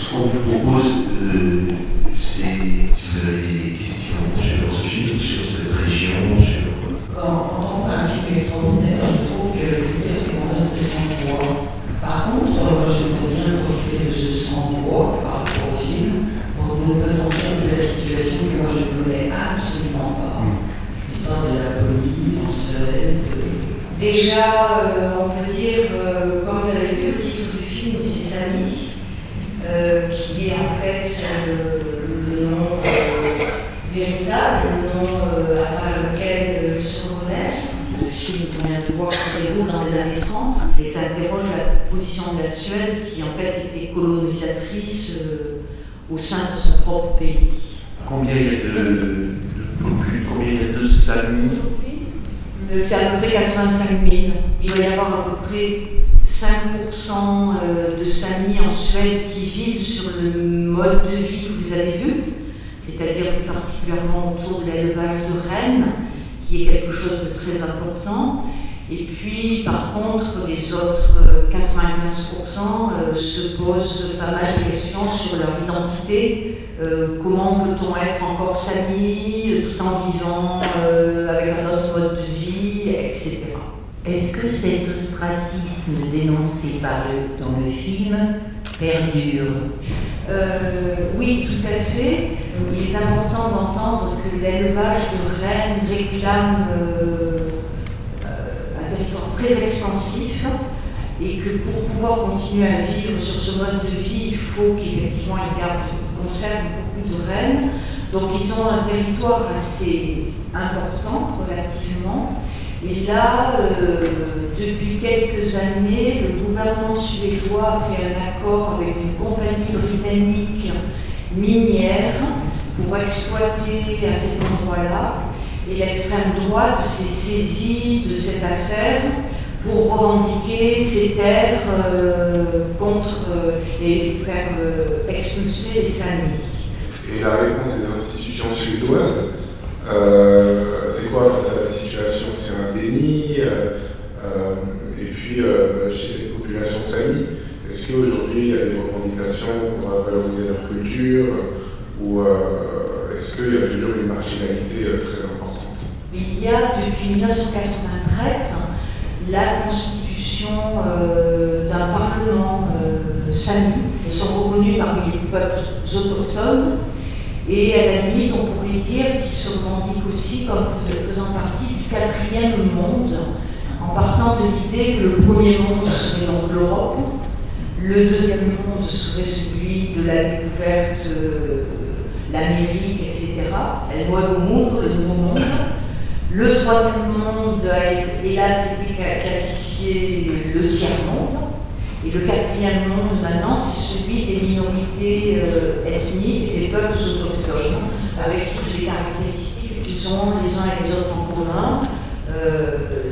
Ce qu'on vous propose, c'est si vous avez des questions sur ce film, sur cette région, sur... Quand on fait un film extraordinaire, je trouve que le critère, c'est qu'on reste de sang-froid. Par contre, j'aimerais bien profiter de ce sang-froid par rapport au film pour vous présenter de la situation que moi je ne connais absolument pas. L'histoire de la police, déjà, on peut dire, quand vous avez vu le titre du film, c'est Samy, qui est en fait le nom véritable, le nom à travers lequel ils se reconnaissent. Le film qu'on vient de voir se déroule dans les années 30 et ça interroge la position de la Suède qui en fait était colonisatrice au sein de son propre pays. Combien il y a de Samy? C'est à peu près 85 000. Il va y avoir à peu près 5% de Sami en Suède qui vivent sur le mode de vie que vous avez vu, c'est-à-dire plus particulièrement autour de l'élevage de rennes, qui est quelque chose de très important. Et puis, par contre, les autres 95% se posent pas mal de questions sur leur identité. Comment peut-on être encore Sami tout en vivant avec un autre mode de vie, etc. Est-ce que cet ostracisme dénoncé dans le film perdure? Oui, tout à fait. Il est important d'entendre que l'élevage de rennes réclame un territoire très extensif et que pour pouvoir continuer à vivre sur ce mode de vie, il faut qu'effectivement ils conservent beaucoup de rennes. Donc ils ont un territoire assez important relativement. Et là, depuis quelques années, le gouvernement suédois a pris un accord avec une compagnie britannique minière pour exploiter à cet endroit-là. Et l'extrême droite s'est saisie de cette affaire pour revendiquer ces terres et faire expulser les Samis. Et la réponse des institutions suédoises, c'est quoi face à la situation? C'est un déni. Et puis, chez cette population Sami, est-ce qu'aujourd'hui il y a des revendications pour valoriser leur culture ou est-ce qu'il y a toujours une marginalité très importante? Il y a depuis 1993 la constitution d'un parlement Sami. Ils sont reconnus parmi les peuples autochtones. Et à la limite, on pourrait dire qu'ils se revendiquent aussi comme faisant partie du quatrième monde, en partant de l'idée que le premier monde serait donc l'Europe, le deuxième monde serait celui de la découverte de l'Amérique, etc. El Nuevo Mundo, le nouveau monde. Le troisième monde a été classifié le tiers-monde. Et le quatrième monde maintenant, c'est celui des minorités ethniques et des peuples autochtones, avec toutes les caractéristiques qu'ils ont les uns et les autres en commun,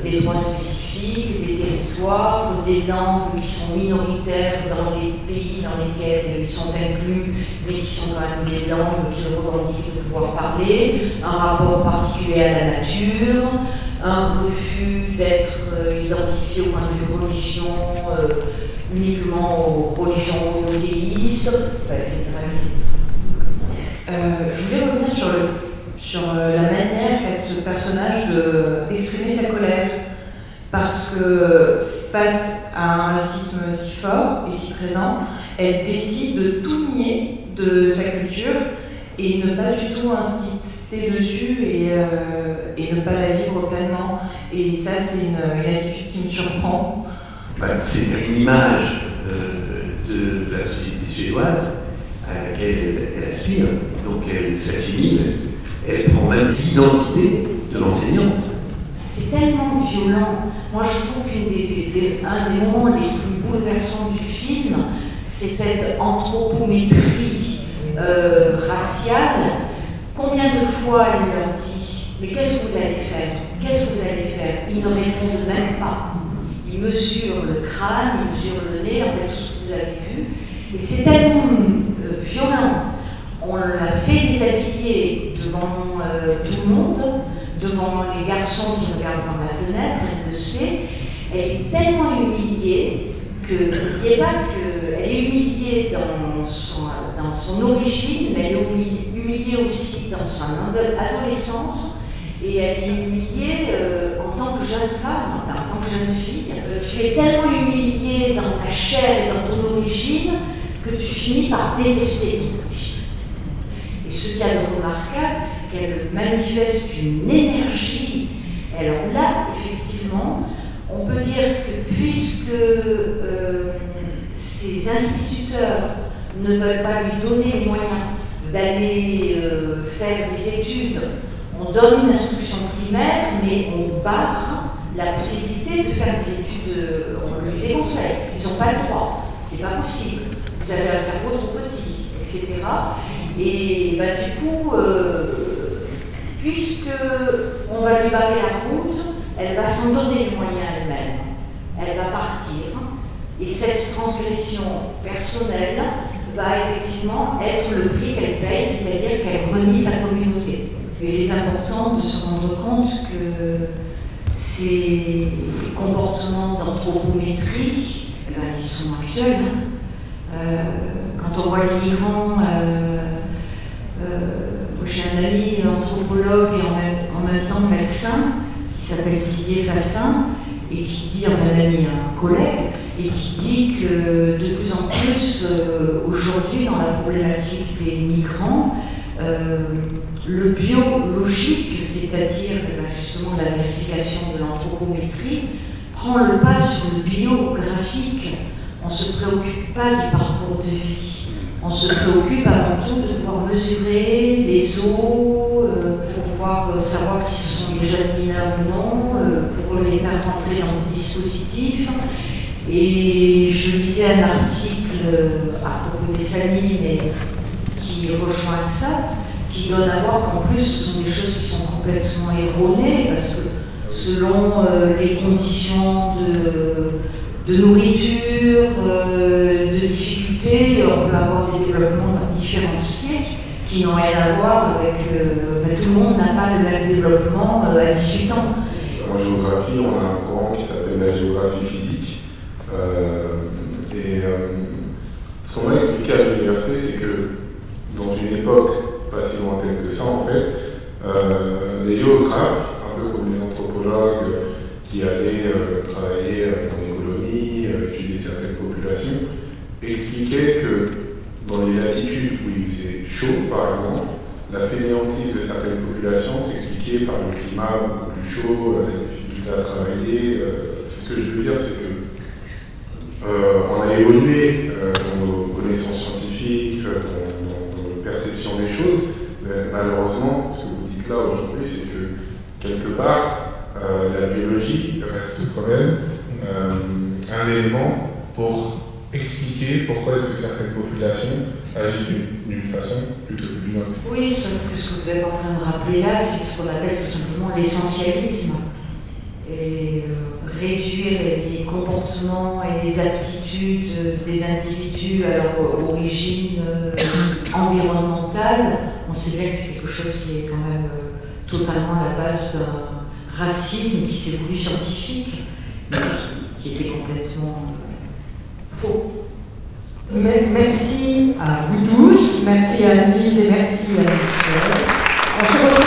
des droits spécifiques, des territoires, des langues qui sont minoritaires dans les pays dans lesquels ils sont inclus, mais qui sont quand même des langues qu'ils revendiquent de pouvoir parler, un rapport particulier à la nature, un refus d'être identifié au point de vue religion, uniquement aux religions monothéistes, etc. Je voulais revenir sur la manière qu'a ce personnage d'exprimer sa colère. Parce que face à un racisme si fort et si présent, elle décide de tout nier de sa culture et ne pas du tout insister dessus et ne pas la vivre pleinement. Et ça, c'est une attitude qui me surprend. C'est une image de la société suédoise à laquelle elle aspire, donc elle s'assimile, elle prend même l'identité de l'enseignante. C'est tellement violent. Moi, je trouve qu'un des moments les plus bouleversants du film, c'est cette anthropométrie raciale. Combien de fois il leur dit « Mais qu'est-ce que vous allez faire? Qu'est-ce que vous allez faire ?» Ils ne répondent même pas. Ils mesurent le crâne, ils mesurent le nez, en fait, tout ce que vous avez vu. Et c'est tellement violent. On l'a fait déshabiller devant tout le monde, devant les garçons qui regardent par la fenêtre, elle le sait. Elle est tellement humiliée n'oubliez pas qu'elle est humiliée dans son origine, mais elle est humiliée aussi dans son adolescence, et elle est humiliée en tant que jeune femme, en tant que jeune fille. Tu es tellement humiliée dans ta chair et dans ton origine que tu finis par détester ton origine. Et ce qu'il y a de remarquable, c'est qu'elle manifeste une énergie. Alors là, effectivement, on peut dire que puisque ces instituteurs ne veulent pas lui donner les moyens d'aller faire des études, on donne une instruction primaire, mais on barre la possibilité de faire des études, on lui déconseille, ils n'ont pas le droit, c'est pas possible, vous avez un cerveau trop petit, etc. Et bah, du coup, puisque on va lui barrer la route, elle va s'en donner les moyens elle-même, elle va partir, et cette transgression personnelle va effectivement être le prix qu'elle paye, c'est-à-dire qu'elle renie sa communauté. Et il est important de se rendre compte que ces comportements d'anthropométrie, ils sont actuels. Quand on voit les migrants, j'ai un ami anthropologue et en même temps médecin, qui s'appelle Didier Fassin, et qui dit, un ami, un collègue, et qui dit que de plus en plus, aujourd'hui, dans la problématique des migrants, le biologique, c'est-à-dire justement la vérification de l'anthropométrie, prend le pas sur le biographique. On ne se préoccupe pas du parcours de vie. On se préoccupe avant tout de pouvoir mesurer les os, pour pouvoir savoir si ce sont des jeunes mineurs ou non, pour les faire rentrer dans le dispositif. Et je lisais un article à propos des familles, mais qui rejoint ça, qui donne à voir qu'en plus ce sont des choses qui sont complètement erronées, parce que selon les conditions de nourriture, de difficultés, on peut avoir des développements différenciés qui n'ont rien à voir avec... tout le monde n'a pas le même développement à 18 ans. En géographie, on a un courant qui s'appelle la géographie physique. Ce qu'on a expliqué à l'université, c'est que dans une époque pas si lointaine que ça, en fait, les géographes, un peu comme les anthropologues qui allaient travailler dans les colonies, étudier certaines populations, expliquaient que dans les latitudes où il faisait chaud, par exemple, la fainéantise de certaines populations s'expliquait par le climat beaucoup plus chaud, la difficulté à travailler. Ce que je veux dire, c'est que on a évolué dans nos connaissances scientifiques, dans nos perceptions des choses, mais malheureusement, ce que vous dites là aujourd'hui, c'est que quelque part, la biologie reste quand même un élément pour expliquer pourquoi est-ce que certaines populations agissent d'une façon plutôt que d'une autre. Oui, sauf que ce que vous êtes en train de rappeler là, c'est ce qu'on appelle tout simplement l'essentialisme. Et réduire les comportements et les attitudes des individus à leur origine environnementale, on sait bien que c'est quelque chose qui est quand même totalement à la base d'un racisme qui s'est voulu scientifique, mais qui était complètement faux. Merci à vous tous, merci à Annelise et merci à Michel.